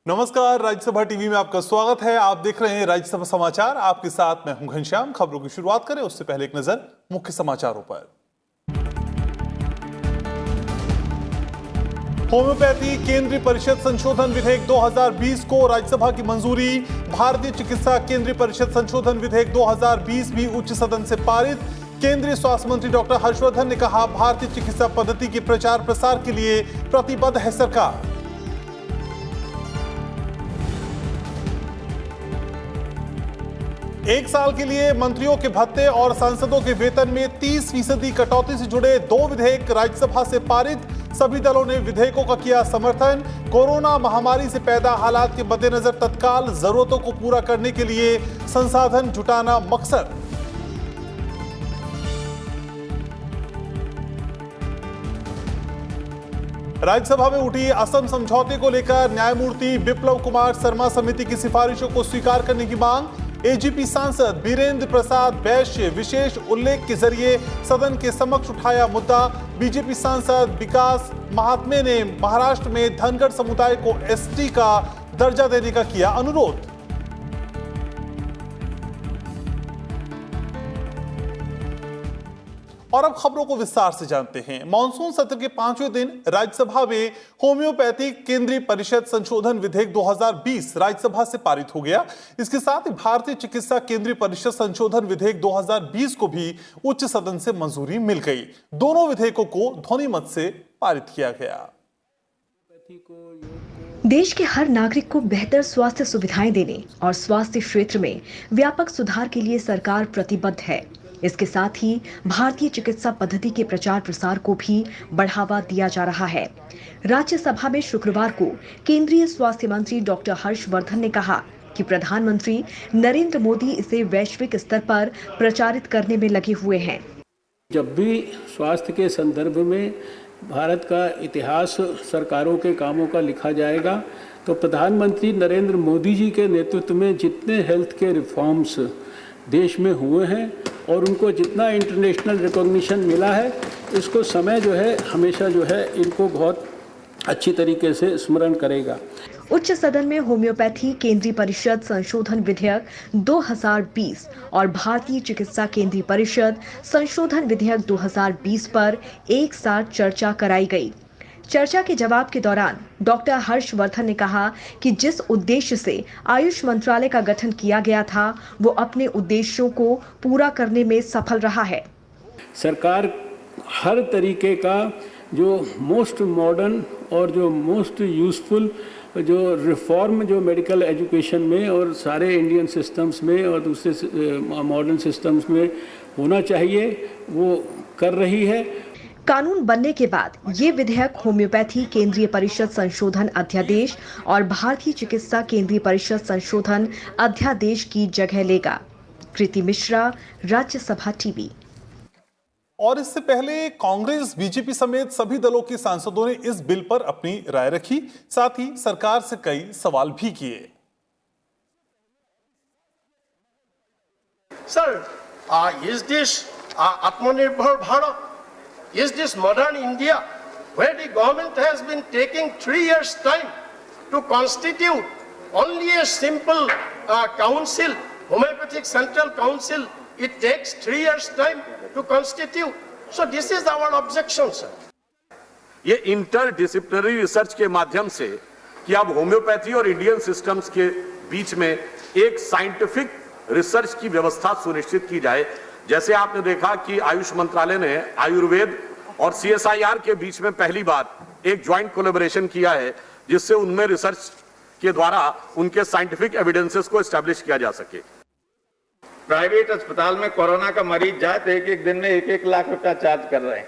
नमस्कार, राज्यसभा टीवी में आपका स्वागत है। आप देख रहे हैं राज्यसभा समाचार। आपके साथ मैं हूं घनश्याम। खबरों की शुरुआत करें उससे पहले एक नजर मुख्य समाचारों पर। होम्योपैथी केंद्रीय परिषद संशोधन विधेयक 2020 को राज्यसभा की मंजूरी। भारतीय चिकित्सा केंद्रीय परिषद संशोधन विधेयक 2020 भी उच्च सदन से पारित। केंद्रीय स्वास्थ्य मंत्री डॉक्टर हर्षवर्धन ने कहा, भारतीय चिकित्सा पद्धति के प्रचार प्रसार के लिए प्रतिबद्ध है सरकार। एक साल के लिए मंत्रियों के भत्ते और सांसदों के वेतन में 30% कटौती से जुड़े 2 विधेयक राज्यसभा से पारित। सभी दलों ने विधेयकों का किया समर्थन। कोरोना महामारी से पैदा हालात के मद्देनजर तत्काल जरूरतों को पूरा करने के लिए संसाधन जुटाना मकसद। राज्यसभा में उठी असम समझौते को लेकर न्यायमूर्ति बिप्लब कुमार शर्मा समिति की सिफारिशों को स्वीकार करने की मांग। एजीपी सांसद बीरेंद्र प्रसाद वैश्य विशेष उल्लेख के जरिए सदन के समक्ष उठाया मुद्दा। बीजेपी सांसद विकास महात्मे ने महाराष्ट्र में धनगर समुदाय को एसटी का दर्जा देने का किया अनुरोध। और अब खबरों को विस्तार से जानते हैं। मॉनसून सत्र के 5वें दिन राज्यसभा में होम्योपैथी केंद्रीय परिषद संशोधन विधेयक 2020 राज्यसभा से पारित हो गया। इसके साथ ही भारतीय चिकित्सा केंद्रीय परिषद संशोधन विधेयक 2020 को भी उच्च सदन से मंजूरी मिल गई। दोनों विधेयकों को ध्वनिमत से पारित किया गया। देश के हर नागरिक को बेहतर स्वास्थ्य सुविधाएं देने और स्वास्थ्य क्षेत्र में व्यापक सुधार के लिए सरकार प्रतिबद्ध है। इसके साथ ही भारतीय चिकित्सा पद्धति के प्रचार प्रसार को भी बढ़ावा दिया जा रहा है। राज्यसभा में शुक्रवार को केंद्रीय स्वास्थ्य मंत्री डॉक्टर हर्षवर्धन ने कहा कि प्रधानमंत्री नरेंद्र मोदी इसे वैश्विक स्तर पर प्रचारित करने में लगे हुए हैं। जब भी स्वास्थ्य के संदर्भ में भारत का इतिहास सरकारों के कामों का लिखा जाएगा तो प्रधानमंत्री नरेंद्र मोदी जी के नेतृत्व में जितने हेल्थ के रिफॉर्म्स देश में हुए हैं और उनको जितना इंटरनेशनल रिकॉग्निशन मिला है, इसको समय जो है हमेशा जो है इनको बहुत अच्छी तरीके से स्मरण करेगा। उच्च सदन में होम्योपैथी केंद्रीय परिषद संशोधन विधेयक 2020 और भारतीय चिकित्सा केंद्रीय परिषद संशोधन विधेयक 2020 पर एक साथ चर्चा कराई गई। चर्चा के जवाब के दौरान डॉक्टर हर्षवर्धन ने कहा कि जिस उद्देश्य से आयुष मंत्रालय का गठन किया गया था वो अपने उद्देश्यों को पूरा करने में सफल रहा है। सरकार हर तरीके का जो मोस्ट मॉडर्न और जो मोस्ट यूजफुल जो रिफॉर्म जो मेडिकल एजुकेशन में और सारे इंडियन सिस्टम्स में और दूसरे मॉडर्न सिस्टम्स में होना चाहिए वो कर रही है। कानून बनने के बाद ये विधेयक होम्योपैथी केंद्रीय परिषद संशोधन अध्यादेश और भारतीय चिकित्सा केंद्रीय परिषद संशोधन अध्यादेश की जगह लेगा। कृति मिश्रा, राज्यसभा टीवी। और इससे पहले कांग्रेस, बीजेपी समेत सभी दलों के सांसदों ने इस बिल पर अपनी राय रखी, साथ ही सरकार से कई सवाल भी किए। सर, इज दिस आत्मनिर्भर Bharat? Is this modern India where the government has been taking 3 years time to constitute only a simple council, homeopathic central council? It takes 3 years time to constitute. So this is our objection, sir. ये interdisciplinary research के माध्यम से कि अब homeopathy और Indian systems के बीच में एक साइंटिफिक रिसर्च की व्यवस्था सुनिश्चित की जाए। जैसे आपने देखा कि आयुष मंत्रालय ने आयुर्वेद और CSIR के बीच में पहली बार एक ज्वाइंट कोलैबोरेशन किया है जिससे उनमें रिसर्च के द्वारा उनके साइंटिफिक एविडेंसेस को एस्टैब्लिश किया जा सके। प्राइवेट अस्पताल में कोरोना का मरीज जाए तो एक दिन में 1-1 लाख रुपया चार्ज कर रहे हैं।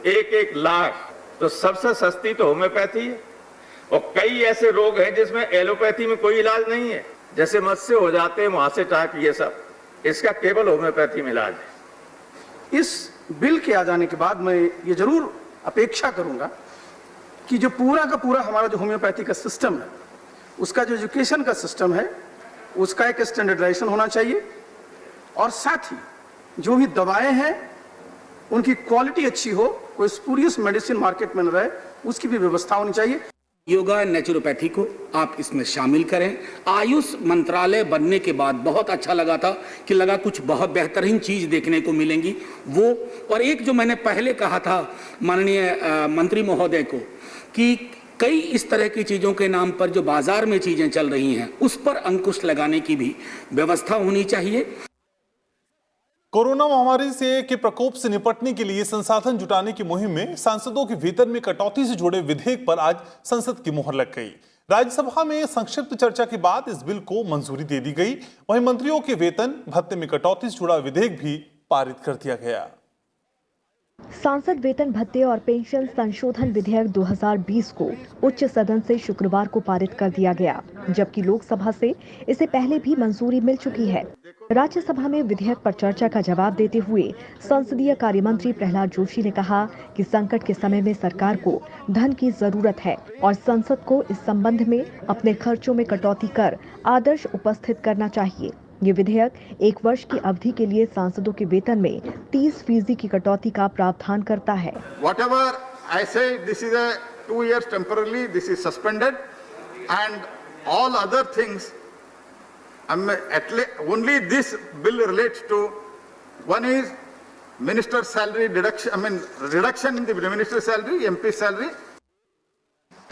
1-1 लाख। तो सबसे सस्ती तो होम्योपैथी है और कई ऐसे रोग हैं जिसमें एलोपैथी में कोई इलाज नहीं है, जैसे मत्स्य हो जाते हैं, मुहासे टाक, ये सब इसका केवल होम्योपैथी में इलाज है। इस बिल के आ जाने के बाद मैं ये जरूर अपेक्षा करूंगा कि जो पूरा का पूरा हमारा जो होम्योपैथी का सिस्टम है, उसका जो एजुकेशन का सिस्टम है, उसका एक स्टैंडर्डाइजेशन होना चाहिए और साथ ही जो भी दवाएं हैं उनकी क्वालिटी अच्छी हो, कोई स्पूरियस मेडिसिन मार्केट में न रहे, उसकी भी व्यवस्था होनी चाहिए। योगा नेचुरोपैथी को आप इसमें शामिल करें। आयुष मंत्रालय बनने के बाद बहुत अच्छा लगा था कि लगा कुछ बहुत बेहतरीन चीज देखने को मिलेंगी वो। और एक जो मैंने पहले कहा था माननीय मंत्री महोदय को कि कई इस तरह की चीजों के नाम पर जो बाजार में चीजें चल रही हैं उस पर अंकुश लगाने की भी व्यवस्था होनी चाहिए। कोरोना महामारी के प्रकोप से निपटने के लिए संसाधन जुटाने की मुहिम में सांसदों के वेतन में कटौती से जुड़े विधेयक पर आज संसद की मुहर लग गई। राज्यसभा में संक्षिप्त चर्चा के बाद इस बिल को मंजूरी दे दी गई। वहीं मंत्रियों के वेतन भत्ते में कटौती से जुड़ा विधेयक भी पारित कर दिया गया। सांसद वेतन भत्ते और पेंशन संशोधन विधेयक 2020 को उच्च सदन से शुक्रवार को पारित कर दिया गया, जबकि लोकसभा से इसे पहले भी मंजूरी मिल चुकी है। राज्यसभा में विधेयक पर चर्चा का जवाब देते हुए संसदीय कार्य मंत्री प्रहलाद जोशी ने कहा कि संकट के समय में सरकार को धन की जरूरत है और संसद को इस संबंध में अपने खर्चों में कटौती कर आदर्श उपस्थित करना चाहिए। ये विधेयक 1 वर्ष की अवधि के लिए सांसदों के वेतन में 30% की कटौती का प्रावधान करता है। Whatever I say, this is a 2 years temporarily, this is suspended, and all other things, only this bill relates to, one is minister's salary deduction, reduction in the minister's salary, MP salary.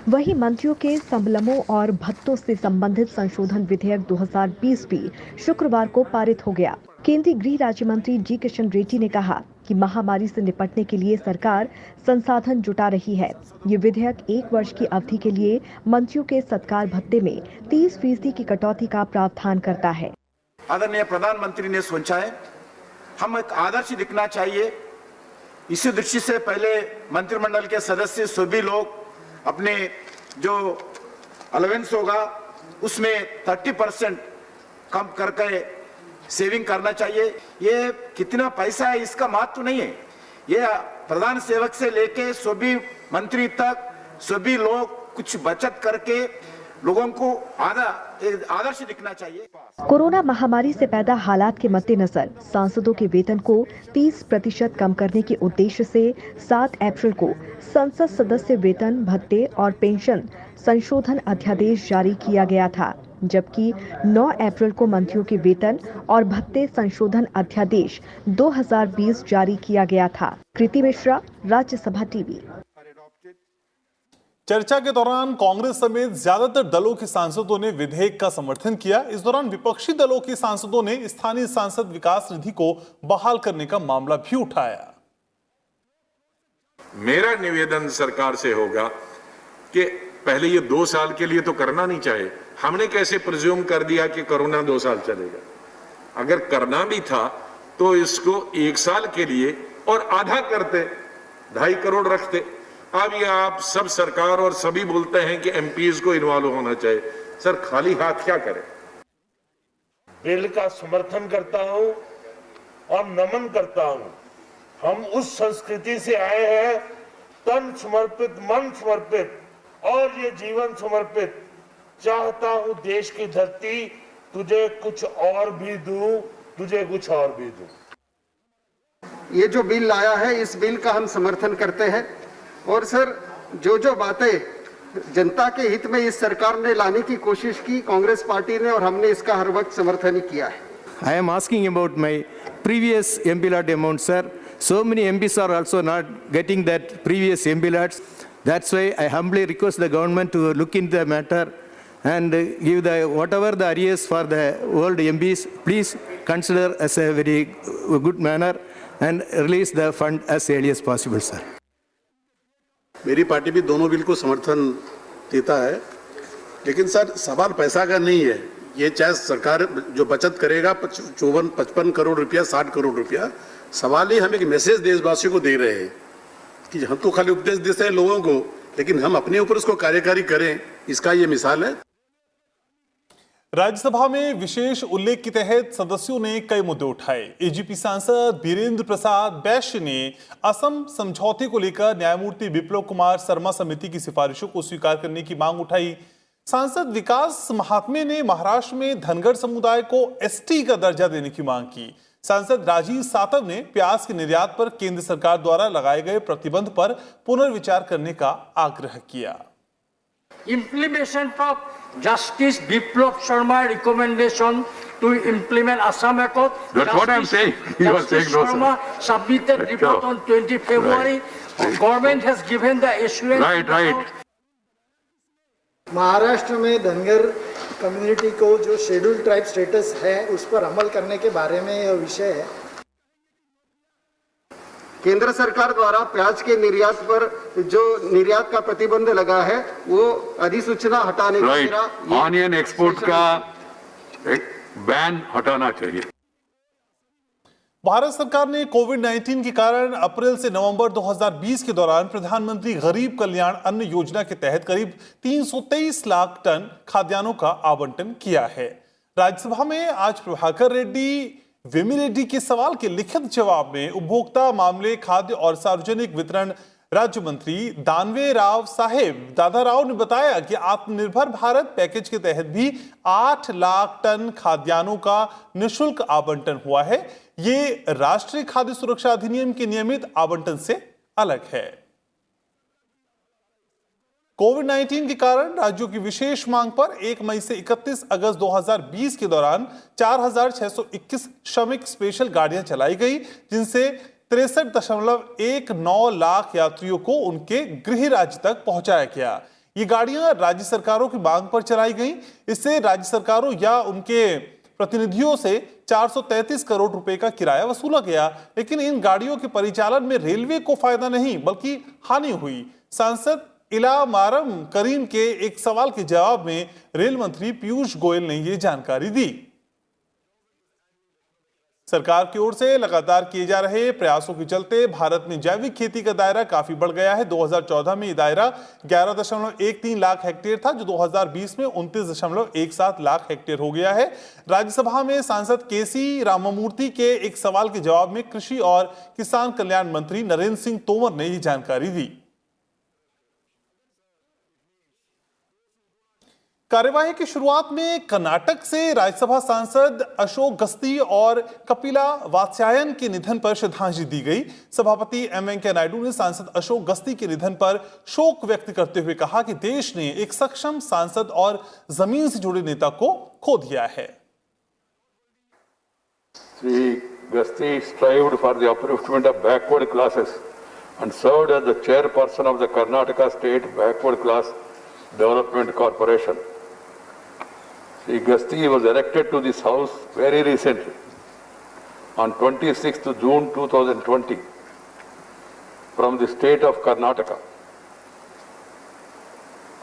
वहीं मंत्रियों के संबलमों और भत्तों से संबंधित संशोधन विधेयक 2020 भी शुक्रवार को पारित हो गया। केंद्रीय गृह राज्य मंत्री जी किशन रेड्डी ने कहा कि महामारी से निपटने के लिए सरकार संसाधन जुटा रही है। ये विधेयक 1 वर्ष की अवधि के लिए मंत्रियों के सत्कार भत्ते में 30% की कटौती का प्रावधान करता है। आदरणीय प्रधानमंत्री ने सोचा है हम एक आदर्श दिखना चाहिए। इसी दृष्टि से पहले मंत्रिमंडल के सदस्य सभी लोग अपने जो अलावेंस होगा उसमें 30% कम करके सेविंग करना चाहिए। ये कितना पैसा है इसका महत्व नहीं है। ये प्रधान सेवक से लेके सभी मंत्री तक सभी लोग कुछ बचत करके लोगों को आदर्श दिखना चाहिए। कोरोना महामारी से पैदा हालात के मद्देनजर सांसदों के वेतन को 30% कम करने के उद्देश्य से 7 अप्रैल को संसद सदस्य वेतन भत्ते और पेंशन संशोधन अध्यादेश जारी किया गया था, जबकि 9 अप्रैल को मंत्रियों के वेतन और भत्ते संशोधन अध्यादेश 2020 जारी किया गया था। कृति मिश्रा, राज्यसभा टीवी। चर्चा के दौरान कांग्रेस समेत ज्यादातर दलों के सांसदों ने विधेयक का समर्थन किया। इस दौरान विपक्षी दलों के सांसदों ने स्थानीय सांसद विकास निधि को बहाल करने का मामला भी उठाया। मेरा निवेदन सरकार से होगा कि पहले ये 2 साल के लिए तो करना नहीं चाहिए। हमने कैसे प्रिज्यूम कर दिया कि कोरोना 2 साल चलेगा? अगर करना भी था तो इसको 1 साल के लिए और आधा करते, 2.5 करोड़ रखते। अब ये आप सब सरकार और सभी बोलते हैं कि एमपीज को इन्वॉल्व होना चाहिए। सर खाली हाथ क्या करें? बिल का समर्थन करता हूं और नमन करता हूं। हम उस संस्कृति से आए हैं, तन समर्पित, मन समर्पित और ये जीवन समर्पित। चाहता हूं देश की धरती तुझे कुछ और भी दूं, तुझे कुछ और भी दूं। ये जो बिल लाया है इस बिल का हम समर्थन करते हैं और सर जो बातें जनता के हित में इस सरकार ने लाने की कोशिश की कांग्रेस पार्टी ने, और हमने इसका हर वक्त समर्थन ही किया है। I am asking about my previous MP lot amount, sir. So many MPs are also not getting that previous MP lots. That's why I humbly request the government to look into the matter and give the whatever the arrears for the old MPs, please consider as a very good manner and release the fund as early as possible, sir. मेरी party भी दोनों bill को समर्थन देता है, लेकिन sir सवाल पैसा का नहीं है। ये चाहे सरकार जो बचत करेगा 55 करोड़ रुपया, 60 करोड़ रुपया, सवाल ही हम एक मैसेज देशवासियों को दे रहे हैं कि हम तो खाली उपदेश देते हैं लोगों को, लेकिन हम अपने ऊपर उसको कार्यकारी करें, इसका ये मिसाल है। राज्यसभा में विशेष उल्लेख के तहत सदस्यों ने कई मुद्दे उठाए। एजीपी सांसद बीरेंद्र प्रसाद बैश्य ने असम समझौते को लेकर न्यायमूर्ति बिप्लब कुमार शर्मा समिति की सिफारिशों को स्वीकार करने की मांग उठाई। सांसद विकास महात्मे ने महाराष्ट्र में धनगर समुदाय को एसटी का दर्जा देने की मांग की। सांसद राजीव सातव ने प्याज के निर्यात पर केंद्र सरकार द्वारा लगाए गए प्रतिबंध पर पुनर्विचार करने का आग्रह किया। implementation of Justice Biplab Sharma recommendation to implement Assam Accord. That's what I'm saying. You are saying no, sir. Sharma submitted report on 20 February. Government has given the assurance. Right. Maharashtra में धनगर कम्युनिटी को जो schedule tribe status है उस पर अमल करने के बारे में यह विषय है। केंद्र सरकार द्वारा प्याज के निर्यात पर जो निर्यात का प्रतिबंध लगा है वो अधिसूचना हटाने का मेरा ऑनियन एक्सपोर्ट का बैन हटाना चाहिए। भारत सरकार ने कोविड-19 के कारण अप्रैल से नवंबर 2020 के दौरान प्रधानमंत्री गरीब कल्याण अन्न योजना के तहत करीब 323 लाख टन खाद्यान्नों का आवंटन किया है। राज्यसभा में आज प्रभाकर रेड्डी वेमिरेड्डी के सवाल के लिखित जवाब में उपभोक्ता मामले, खाद्य और सार्वजनिक वितरण राज्य मंत्री दानवे राव साहेब दादाराव ने बताया कि आत्मनिर्भर भारत पैकेज के तहत भी 8 लाख टन खाद्यान्नों का निःशुल्क आवंटन हुआ है। ये राष्ट्रीय खाद्य सुरक्षा अधिनियम के नियमित आवंटन से अलग है। कोविड-19 के कारण राज्यों की विशेष मांग पर 1 मई से 31 अगस्त 2020 के दौरान 4,621 श्रमिक स्पेशल गाड़ियां चलाई गई, जिनसे 63.19 लाख यात्रियों को उनके गृह राज्य तक पहुंचाया गया। ये गाड़ियां राज्य सरकारों की मांग पर चलाई गईं। इससे राज्य सरकारों या उनके प्रतिनिधियों से 433 करोड़ रुपए का किराया वसूला गया, लेकिन इन गाड़ियों के परिचालन में रेलवे को फायदा नहीं बल्कि हानि हुई। सांसद इलामारम करीम के एक सवाल के जवाब में रेल मंत्री पीयूष गोयल ने यह जानकारी दी। सरकार की ओर से लगातार किए जा रहे प्रयासों के चलते भारत में जैविक खेती का दायरा काफी बढ़ गया है। 2014 में यह दायरा 11.13 लाख हेक्टेयर था, जो 2020 में 29.17 लाख हेक्टेयर हो गया है। राज्यसभा में सांसद केसी रामामूर्ति के एक सवाल के जवाब में कृषि और किसान कल्याण मंत्री नरेंद्र सिंह तोमर ने यह जानकारी दी। कार्यवाही की शुरुआत में कर्नाटक से राज्यसभा सांसद अशोक गस्ती और कपिला वात्स्यायन के निधन पर श्रद्धांजलि दी गई। सभापति एम वेंकैया नायडू ने सांसद अशोक गस्ती के निधन पर शोक व्यक्त करते हुए कहा कि देश ने एक सक्षम सांसद और जमीन से जुड़े नेता को खो दिया है। श्री गस्ती strived for the upliftment of backward classes and served as the chairperson of the Karnataka State Backward Class Development Corporation. Shri Gasti was elected to this house very recently, on 26th June 2020, from the state of Karnataka.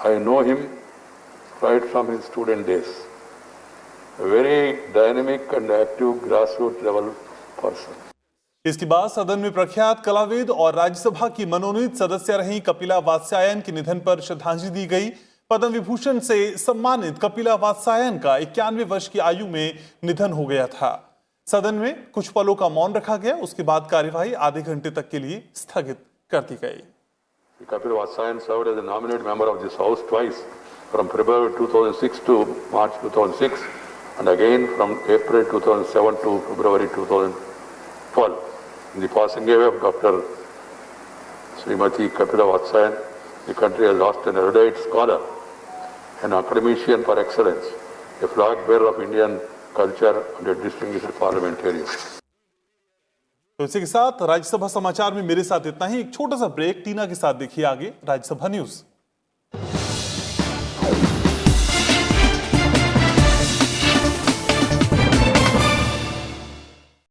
I know him right from his student days. A very dynamic and active grassroots level person. इसके बाद सदन में प्रख्यात कलाविद और राज्यसभा की मनोनीत सदस्य रही कपिला वात्स्यायन के निधन पर श्रद्धांजलि दी गई। पद्म विभूषण से सम्मानित कपिला वात्स्यायन का 91 वर्ष की आयु में निधन हो गया था। सदन में कुछ पलों का मौन रखा गया। उसके बाद कार्यवाही आधे घंटे तक के लिए स्थगित कर दी गई। Kapila Vatsyayan served as a nominated member of this house twice, from February 2006 to March 2006, and again from April 2007 to February 2012. In the passing away of Dr. Srimati Kapila Vatsyayan, the country has lost an erudite scholar, an academician par excellence, a flag bearer of Indian culture and a distinguished parliamentarian. तो इसी के साथ राज्यसभा समाचार में मेरे साथ इतना ही। एक छोटा सा ब्रेक, टीना के साथ देखिए आगे राज्यसभा न्यूज।